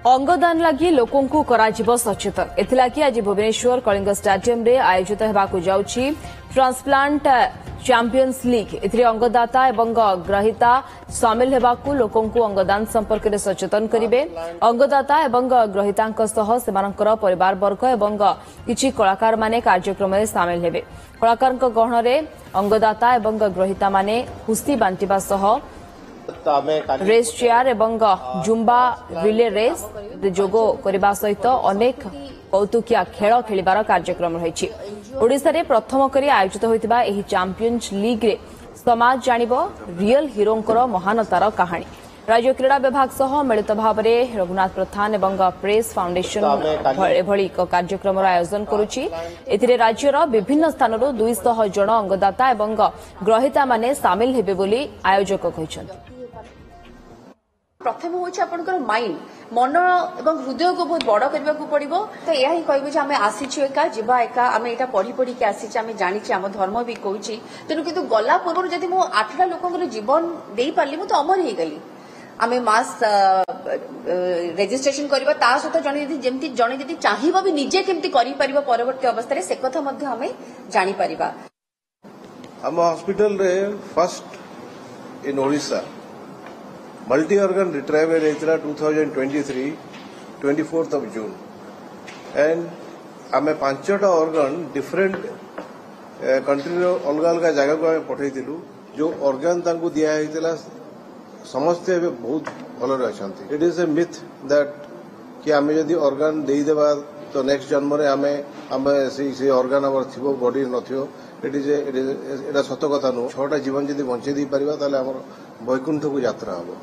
अंगदान लगी लोकों कराजिबो सचेतन एथिलाकि आज भुवनेश्वर कलिंग स्टेडियम रे आयोजित हेबाकु जाउछि ट्रांसप्लांट चैंपियंस लीग एथिरे अंगदाता एवं ग्रहिता शामिल हेबाकु लोकों अंगदान संपर्क में सचेतन करिवे। अंगदाता एवं ग्रहितांक सह सेमानकर परिवार वर्ग एवं किछि कलाकार माने कार्यक्रम में सामिल हेबे। कलाकार गहण रे अंगदाता एवं ग्रहिता माने खुशी बांटिबा सह रेस चेयर एवं जुम्बा रिले रेस जोग करने सहित अनेक कौतुकिया खेल खेलिबार कार्यक्रम रही। ओडिशा रे प्रथम करी आयोजित होइतिबा एही चैंपियंस लीग रे समाज जानिबो रियल हीरोंकर महानतार कहानी। राज्य क्रीड़ा विभाग सह मिलित भाव में रघुनाथ प्रधान एवं प्रेस फाउंडेशन एभली एक कार्यक्रम आयोजन करुछि। एथिरे राज्यर विभिन्न स्थानरू 200 जन अंगदाता एवं ग्रहिता माने सामिल हेबे बोली आयोजक कहिसथि। प्रथम हूँ आपंकर माइंड मन एवं हृदय को बहुत बड़ करने को पड़ो। तो यह ही कह आम आसीचु एका जीवा एका आम यहाँ पढ़ी पढ़ी के आसी आम जानी आम धर्म भी कहूँ तेणु कितु गला पूर्व जब मु 8टा लोक जीवन दे पार्ली मुझे अमर हो गली। आम मास रेजिस्ट्रेशन करवा सहित जड़े जदि चाहिए भी निजे केमती कर परवर्ती अवस्था से कथा आम जापर। आम हॉस्पिटल रे first in Odisha multi organ retrieval होता 2023 24th of June एंड आम 5टा ऑर्गन डिफरेंट कंट्री अलग अलग जगह को आम पठेलु। जो ऑर्गन तांको दिया होता समस्ते बहुत भल अच्छा। It is a myth that कि आम जदि ऑर्गन देदेबा तो नेक्स्ट जन्म रे आम आम से ऑर्गन आम थी बॉडी नथियो। इट इज सत कथा नुह। 6टा जीवन जदि बंचे दी पारिबा ताले हमर वैकुंठ को यात्रा हम।